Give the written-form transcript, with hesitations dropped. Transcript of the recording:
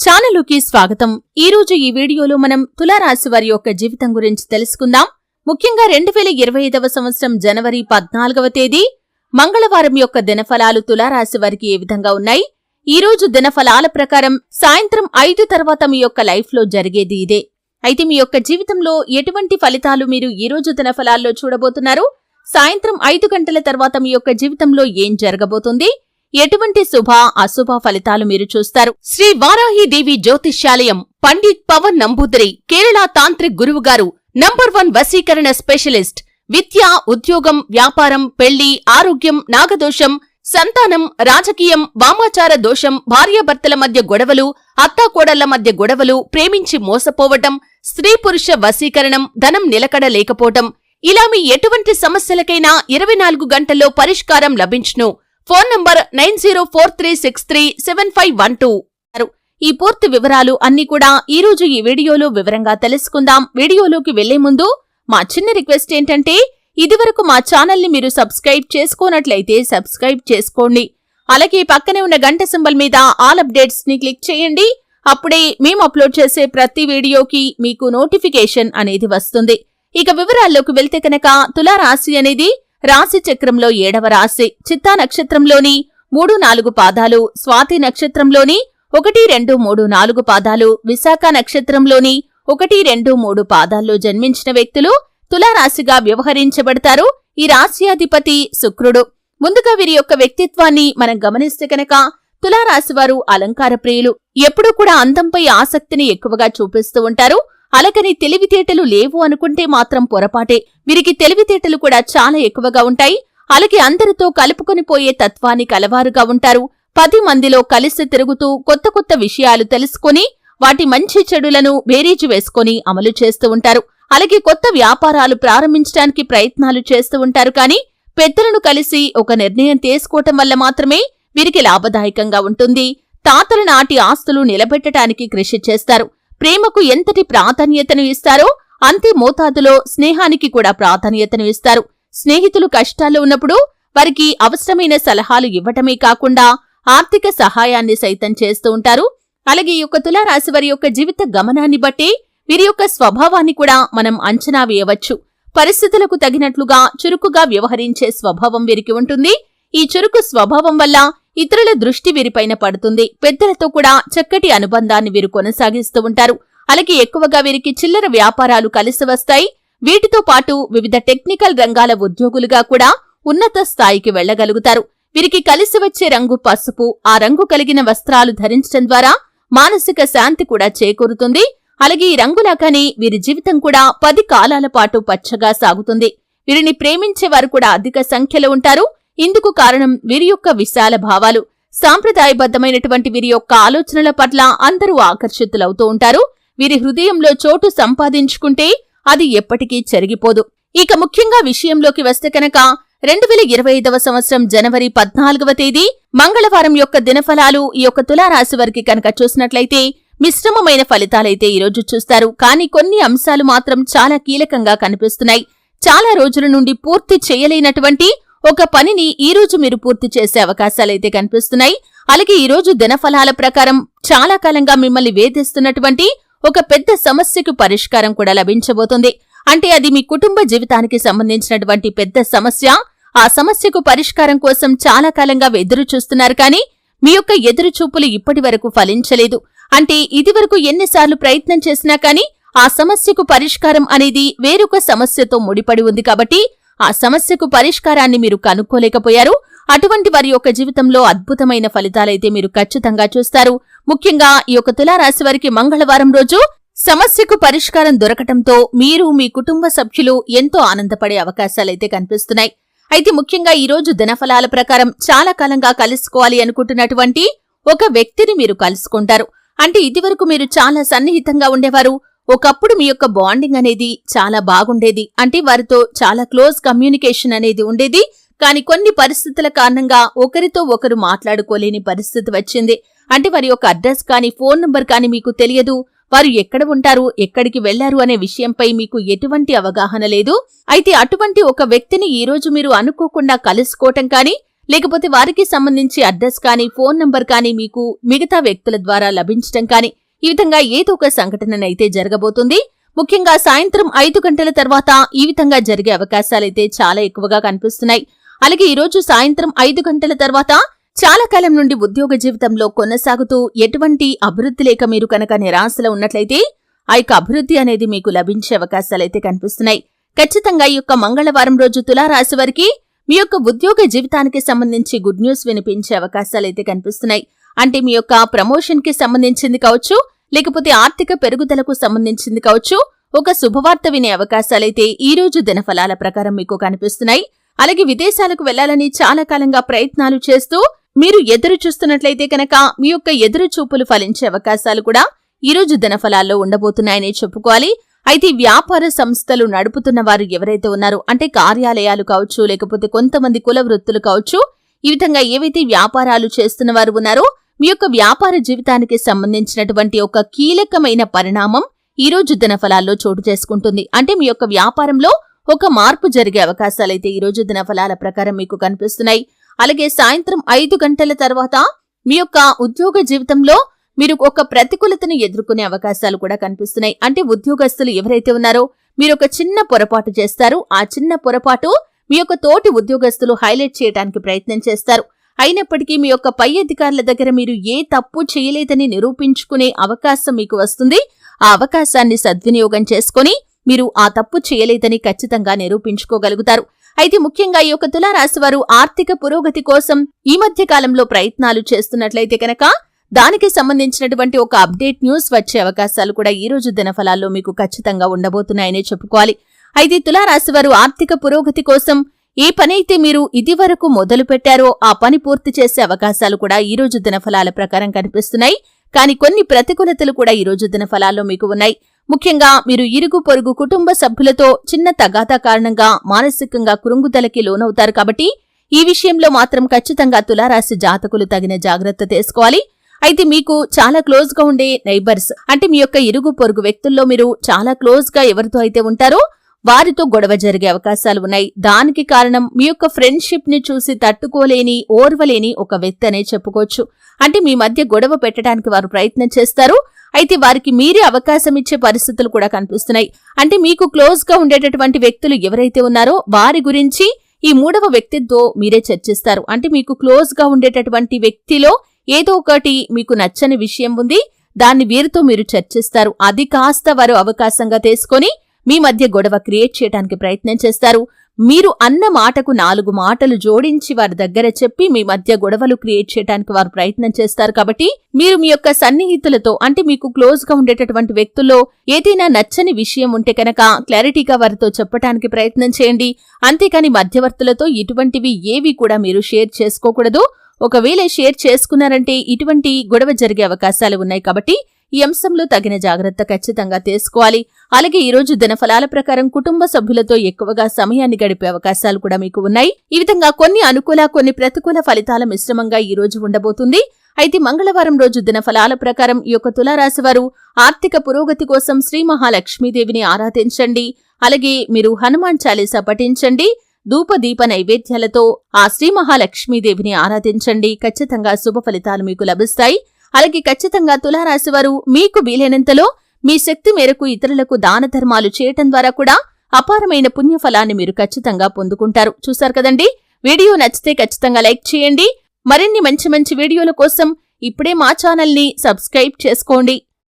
ఛానలుకి స్వాగతం. ఈరోజు ఈ వీడియోలో మనం తులారాశి వారి యొక్క జీవితం గురించి తెలుసుకుందాం. ముఖ్యంగా 2025వ సంవత్సరం జనవరి 14వ తేదీ మంగళవారం యొక్క దినఫలాలు తులారాశి వారికి ఏ విధంగా ఉన్నాయి? ఈ రోజు దినఫలాల ప్రకారం సాయంత్రం 5 తర్వాత మీ యొక్క లైఫ్ లో జరిగేది ఇదే. అయితే మీ యొక్క జీవితంలో ఎటువంటి ఫలితాలు మీరు ఈ రోజు దినఫలాల్లో చూడబోతున్నారు? సాయంత్రం 5 గంటల తర్వాత మీ యొక్క జీవితంలో ఏం జరగబోతుంది? ఎటువంటి శుభ అశుభ ఫలితాలు మీరు చూస్తారు? శ్రీ వారాహిదేవి జ్యోతిష్యాలయం పండిత్ పవన్ నంబూదరి కేరళ తాంత్రిక్ గురువు గారు నంబర్ 1 వశీకరణ స్పెషలిస్ట్. విద్య, ఉద్యోగం, వ్యాపారం, పెళ్లి, ఆరోగ్యం, నాగదోషం, సంతానం, రాజకీయం, వామాచార దోషం, భార్యాభర్తల మధ్య గొడవలు, అత్తాకోడళ్ల మధ్య గొడవలు, ప్రేమించి మోసపోవటం, స్త్రీ పురుష వశీకరణం, ధనం నిలకడ లేకపోవటం, ఇలా మీ ఎటువంటి సమస్యలకైనా 24 గంటల్లో పరిష్కారం లభించును. Phone number 9043637512. ఈ పూర్తి వివరాలు అన్ని కూడా ఈ రోజు ఈ వీడియోలో వివరంగా తెలుసుకుందాం. వీడియోలోకి వెళ్లే ముందు మా చిన్న రిక్వెస్ట్ ఏంటంటే, ఇదివరకు మా ఛానల్ ని మీరు సబ్స్క్రైబ్ చేసుకోనట్లయితే సబ్స్క్రైబ్ చేసుకోండి. అలాగే పక్కనే ఉన్న గంట సింబల్ మీద ఆల్ అప్డేట్స్ ని క్లిక్ చేయండి. అప్పుడే మేము అప్లోడ్ చేసే ప్రతి వీడియోకి మీకు నోటిఫికేషన్ అనేది వస్తుంది. ఇక వివరాల్లోకి వెళ్తే కనుక, తులారాశి అనేది రాశి చక్రంలో 7వ రాశి. చిత్తా నక్షత్రంలోని 3-4 పాదాలు, స్వాతి నక్షత్రంలోని 1-2-3-4 పాదాలు, విశాఖ నక్షత్రంలోని 1-2-3 పాదాల్లో జన్మించిన వ్యక్తులు తులారాశిగా వ్యవహరించబడతారు. ఈ రాశ్యాధిపతి శుక్రుడు. ముందుగా వీరి యొక్క వ్యక్తిత్వాన్ని మనం గమనిస్తే కనుక, తులారాశి వారు అలంకార ప్రియులు. ఎప్పుడూ కూడా అందంపై ఆసక్తిని ఎక్కువగా చూపిస్తూ ఉంటారు. అలాగని తెలివితేటలు లేవు అనుకుంటే మాత్రం పొరపాటే. వీరికి తెలివితేటలు కూడా చాలా ఎక్కువగా ఉంటాయి. అలాగే అందరితో కలుపుకొని పోయే తత్వాన్ని కలవారుగా ఉంటారు. 10 మందిలో కలిసి తిరుగుతూ కొత్త కొత్త విషయాలు తెలుసుకుని వాటి మంచి చెడులను బేరీజు వేసుకుని అమలు చేస్తూ ఉంటారు. అలాగే కొత్త వ్యాపారాలు ప్రారంభించడానికి ప్రయత్నాలు చేస్తూ ఉంటారు. కానీ పెద్దలను కలిసి ఒక నిర్ణయం తీసుకోవటం వల్ల మాత్రమే వీరికి లాభదాయకంగా ఉంటుంది. తాతల నాటి ఆస్తులు నిలబెట్టడానికి కృషి చేస్తారు. ప్రేమకు ఎంతటి ప్రాధాన్యతను ఇస్తారో అంతే మోతాదులో స్నేహానికి కూడా ప్రాధాన్యతను ఇస్తారు. స్నేహితులు కష్టాల్లో ఉన్నప్పుడు వారికి అవసరమైన సలహాలు ఇవ్వటమే కాకుండా ఆర్థిక సహాయాన్ని సైతం చేస్తూ ఉంటారు. అలాగే ఈ యొక్క తులారాశి వారి యొక్క జీవిత గమనాన్ని బట్టి వీరి యొక్క స్వభావాన్ని కూడా మనం అంచనా వేయవచ్చు. పరిస్థితులకు తగినట్లుగా చురుకుగా వ్యవహరించే స్వభావం వీరికి ఉంటుంది. ఈ చురుకు స్వభావం వల్ల ఇతరుల దృష్టి వీరిపైన పడుతుంది. పెద్దలతో కూడా చక్కటి అనుబంధాన్ని వీరు కొనసాగిస్తూ ఉంటారు. అలాగే ఎక్కువగా వీరికి చిల్లర వ్యాపారాలు కలిసి వస్తాయి. వీటితో పాటు వివిధ టెక్నికల్ రంగాల ఉద్యోగులుగా కూడా ఉన్నత స్థాయికి వెళ్లగలుగుతారు. వీరికి కలిసి వచ్చే రంగు పసుపు. ఆ రంగు కలిగిన వస్త్రాలు ధరించడం ద్వారా మానసిక శాంతి కూడా చేకూరుతుంది. అలాగే ఈ రంగులాగానే వీరి జీవితం కూడా 10 కాలాల పాటు పచ్చగా సాగుతుంది. వీరిని ప్రేమించేవారు కూడా అధిక సంఖ్యలో ఉంటారు. ఇందుకు కారణం వీరి యొక్క విశాల భావాలు. సాంప్రదాయబద్ధమైనటువంటి వీరి యొక్క ఆలోచనల పట్ల అందరూ ఆకర్షితులవుతూ ఉంటారు. వీరి హృదయంలో చోటు సంపాదించుకుంటే అది ఎప్పటికీ చెరిగిపోదు. ఇక ముఖ్యంగా విషయంలోకి వస్తే కనుక, 2025వ సంవత్సరం జనవరి 14వ తేదీ మంగళవారం యొక్క దినఫలాలు ఈ యొక్క తులారాశి వారికి కనుక చూసినట్లయితే మిశ్రమమైన ఫలితాలైతే ఈరోజు చూస్తారు. కానీ కొన్ని అంశాలు మాత్రం చాలా కీలకంగా కనిపిస్తున్నాయి. చాలా రోజుల నుండి పూర్తి చేయలేనటువంటి ఒక పనిని ఈ రోజు మీరు పూర్తి చేసే అవకాశాలైతే కనిపిస్తున్నాయి. అలాగే ఈ రోజు దినఫలాల ప్రకారం చాలా కాలంగా మిమ్మల్ని వేధిస్తున్నటువంటి ఒక పెద్ద సమస్యకు పరిష్కారం కూడా లభించబోతుంది. అంటే అది మీ కుటుంబ జీవితానికి సంబంధించినటువంటి పెద్ద సమస్య. ఆ సమస్యకు పరిష్కారం కోసం చాలా కాలంగా ఎదురు చూస్తున్నారు. కానీ మీ యొక్క ఎదురు చూపులు ఇప్పటి వరకు ఫలించలేదు. అంటే ఇదివరకు ఎన్నిసార్లు ప్రయత్నం చేసినా కానీ ఆ సమస్యకు పరిష్కారం అనేది వేరొక సమస్యతో ముడిపడి ఉంది. కాబట్టి ఆ సమస్యకు పరిష్కారాన్ని మీరు కనుక్కోలేకపోయారు. అటువంటి వారి యొక్క జీవితంలో అద్భుతమైన ఫలితాలైతే మీరు ఖచ్చితంగా చూస్తారు. ముఖ్యంగా ఈ యొక్క తులారాశి వారికి మంగళవారం రోజు సమస్యకు పరిష్కారం దొరకటంతో మీరు మీ కుటుంబ సభ్యులు ఎంతో ఆనందపడే అవకాశాలైతే కనిపిస్తున్నాయి. అయితే ముఖ్యంగా ఈ రోజు దినఫలాల ప్రకారం చాలా కాలంగా కలుసుకోవాలి అనుకుంటున్నటువంటి ఒక వ్యక్తిని మీరు కలుసుకుంటారు. అంటే ఇదివరకు మీరు చాలా సన్నిహితంగా ఉండేవారు. ఒకప్పుడు మీ యొక్క బాండింగ్ అనేది చాలా బాగుండేది. అంటే వారితో చాలా క్లోజ్ కమ్యూనికేషన్ అనేది ఉండేది. కానీ కొన్ని పరిస్థితుల కారణంగా ఒకరితో ఒకరు మాట్లాడుకోలేని పరిస్థితి వచ్చింది. అంటే వారి యొక్క అడ్రస్ కానీ ఫోన్ నంబర్ కానీ మీకు తెలియదు. వారు ఎక్కడ ఉంటారు, ఎక్కడికి వెళ్లారు అనే విషయంపై మీకు ఎటువంటి అవగాహన లేదు. అయితే అటువంటి ఒక వ్యక్తిని ఈ రోజు మీరు అనుకోకుండా కలుసుకోవటం కానీ లేకపోతే వారికి సంబంధించి అడ్రస్ కానీ ఫోన్ నంబర్ కానీ మీకు మిగతా వ్యక్తుల ద్వారా లభించటం కానీ ఈ విధంగా ఏదో ఒక సంఘటననైతే జరగబోతుంది. ముఖ్యంగా సాయంత్రం 5 గంటల తర్వాత ఈ విధంగా జరిగే అవకాశాలైతే చాలా ఎక్కువగా కనిపిస్తున్నాయి. అలాగే ఈరోజు సాయంత్రం 5 గంటల తర్వాత చాలా కాలం నుండి ఉద్యోగ జీవితంలో కొనసాగుతూ ఎటువంటి అభివృద్ధి లేక మీరు కనుక నిరాశలో ఉన్నట్లయితే ఆ యొక్క అభివృద్ధి అనేది మీకు లభించే అవకాశాలైతే కనిపిస్తున్నాయి. ఖచ్చితంగా ఈ యొక్క మంగళవారం రోజు తులారాశి వారికి మీ యొక్క ఉద్యోగ జీవితానికి సంబంధించి గుడ్ న్యూస్ వినిపించే అవకాశాలైతే కనిపిస్తున్నాయి. అంటే మీ యొక్క ప్రమోషన్ కి సంబంధించింది కావచ్చు, లేకపోతే ఆర్థిక పెరుగుదలకు సంబంధించింది కావచ్చు, ఒక శుభవార్త వినే అవకాశాలైతే ఈ రోజు దినఫలాల ప్రకారం మీకు కనిపిస్తున్నాయి. అలాగే విదేశాలకు వెళ్లాలని చాలా కాలంగా ప్రయత్నాలు చేస్తూ మీరు ఎదురు చూస్తున్నట్లయితే కనుక మీ యొక్క ఎదురు చూపులు ఫలించే అవకాశాలు కూడా ఈ రోజు దినఫలాల్లో ఉండబోతున్నాయని చెప్పుకోవాలి. అయితే వ్యాపార సంస్థలు నడుపుతున్న వారు ఎవరైతే ఉన్నారో, అంటే కార్యాలయాలు కావచ్చు, లేకపోతే కొంతమంది కుల వృత్తులు కావచ్చు, ఈ విధంగా ఏవైతే వ్యాపారాలు చేస్తున్న వారు ఉన్నారో మీ యొక్క వ్యాపార జీవితానికి సంబంధించినటువంటి ఒక కీలకమైన పరిణామం ఈ రోజు దినఫలాల్లో చోటు చేసుకుంటుంది. అంటే మీ యొక్క వ్యాపారంలో ఒక మార్పు జరిగే అవకాశాలైతే ఈ రోజు దినఫలాల ప్రకారం మీకు కనిపిస్తున్నాయి. అలాగే సాయంత్రం 5 గంటల తర్వాత మీ యొక్క ఉద్యోగ జీవితంలో మీరు ఒక ప్రతికూలతను ఎదుర్కొనే అవకాశాలు కూడా కనిపిస్తున్నాయి. అంటే ఉద్యోగస్తులు ఎవరైతే ఉన్నారో మీరు ఒక చిన్న పొరపాటు చేస్తారు. ఆ చిన్న పొరపాటు మీ యొక్క తోటి ఉద్యోగస్తులు హైలైట్ చేయడానికి ప్రయత్నం చేస్తారు. అయినప్పటికీ మీ యొక్క పై అధికారుల దగ్గర మీరు ఏ తప్పు చేయలేదని నిరూపించుకునే అవకాశం మీకు వస్తుంది. ఆ అవకాశాన్ని సద్వినియోగం చేసుకుని మీరు ఆ తప్పు చేయలేదని ఖచ్చితంగా నిరూపించుకోగలుగుతారు. అయితే ముఖ్యంగా ఈ యొక్క తులారాశి వారు ఆర్థిక పురోగతి కోసం ఈ మధ్య కాలంలో ప్రయత్నాలు చేస్తున్నట్లయితే కనుక దానికి సంబంధించినటువంటి ఒక అప్డేట్ న్యూస్ వచ్చే అవకాశాలు కూడా ఈ రోజు దినఫలాల్లో మీకు ఖచ్చితంగా ఉండబోతున్నాయనే చెప్పుకోవాలి. అయితే తులారాశి వారు ఆర్థిక పురోగతి కోసం ఏ పనైతే మీరు ఇదివరకు మొదలు పెట్టారో ఆ పని పూర్తి చేసే అవకాశాలు కూడా ఈ రోజు దినఫలాల ప్రకారం కనిపిస్తున్నాయి. కానీ కొన్ని ప్రతికూలతలు కూడా ఈ రోజు దినఫలాల్లో మీకు ఉన్నాయి. ముఖ్యంగా మీరు ఇరుగు పొరుగు కుటుంబ సభ్యులతో చిన్న తగాదా కారణంగా మానసికంగా కృంగుదలకి లోనవుతారు. కాబట్టి ఈ విషయంలో మాత్రం ఖచ్చితంగా తులారాశి జాతకులు తగిన జాగ్రత్త తీసుకోవాలి. అయితే మీకు చాలా క్లోజ్ గా ఉండే నైబర్స్, అంటే మీ యొక్క ఇరుగు పొరుగు వ్యక్తుల్లో మీరు చాలా క్లోజ్ గా ఎవరితో అయితే ఉంటారో వారితో గొడవ జరిగే అవకాశాలు ఉన్నాయి. దానికి కారణం మీ యొక్క ఫ్రెండ్షిప్ ని చూసి తట్టుకోలేని, ఓర్వలేని ఒక వ్యక్తి అనే చెప్పుకోవచ్చు. అంటే మీ మధ్య గొడవ పెట్టడానికి వారు ప్రయత్నం చేస్తారు. అయితే వారికి మీరే అవకాశం ఇచ్చే పరిస్థితులు కూడా కనిపిస్తున్నాయి. అంటే మీకు క్లోజ్ గా ఉండేటటువంటి వ్యక్తులు ఎవరైతే ఉన్నారో వారి గురించి ఈ మూడవ వ్యక్తితో మీరే చర్చిస్తారు. అంటే మీకు క్లోజ్ గా ఉండేటటువంటి వ్యక్తిలో ఏదో ఒకటి మీకు నచ్చని విషయం ఉంది, దాన్ని వీరితో మీరు చర్చిస్తారు. అది కాస్త వారు అవకాశంగా తీసుకొని మీ మధ్య గొడవ క్రియేట్ చేయడానికి ప్రయత్నం చేస్తారు. మీరు అన్న మాటకు 4 మాటలు జోడించి వారి దగ్గర చెప్పి మీ మధ్య గొడవలు క్రియేట్ చేయడానికి వారు ప్రయత్నం చేస్తారు. కాబట్టి మీరు మీ యొక్క సన్నిహితులతో, అంటే మీకు క్లోజ్ గా ఉండేటటువంటి వ్యక్తుల్లో ఏదైనా నచ్చని విషయం ఉంటే కనుక క్లారిటీగా వారితో చెప్పడానికి ప్రయత్నం చేయండి. అంతేకాని మధ్యవర్తులతో ఇటువంటివి ఏవి కూడా మీరు షేర్ చేసుకోకూడదు. ఒకవేళ షేర్ చేసుకున్నారంటే ఇటువంటి గొడవ జరిగే అవకాశాలు ఉన్నాయి. కాబట్టి ఈ అంశంలో తగిన జాగ్రత్త ఖచ్చితంగా తీసుకోవాలి. అలాగే ఈ రోజు దినఫలాల ప్రకారం కుటుంబ సభ్యులతో ఎక్కువగా సమయాన్ని గడిపే అవకాశాలు కూడా మీకు ఉన్నాయి. ఈ విధంగా కొన్ని అనుకూల, కొన్ని ప్రతికూల ఫలితాల మిశ్రమంగా ఈ రోజు ఉండబోతుంది. అయితే మంగళవారం రోజు దినఫలాల ప్రకారం ఈ యొక్క తులారాశి వారు ఆర్థిక పురోగతి కోసం శ్రీ మహాలక్ష్మీదేవిని ఆరాధించండి. అలాగే మీరు హనుమాన్ చాలీసా పఠించండి. ధూప దీప నైవేద్యాలతో ఆ శ్రీ మహాలక్ష్మీదేవిని ఆరాధించండి. ఖచ్చితంగా శుభ ఫలితాలు మీకు లభిస్తాయి. అలాగే ఖచ్చితంగా తులారాశి వారు మీకు వీలైనంతలో మీ శక్తి మేరకు ఇతరులకు దాన ధర్మాలు చేయటం ద్వారా కూడా అపారమైన పుణ్యఫలాన్ని మీరు ఖచ్చితంగా పొందుకుంటారు. చూశారు కదండి. వీడియో నచ్చితే ఖచ్చితంగా లైక్ చేయండి. మరిన్ని మంచి మంచి వీడియోల కోసం ఇప్పుడే మా ఛానల్ని సబ్స్క్రైబ్ చేసుకోండి.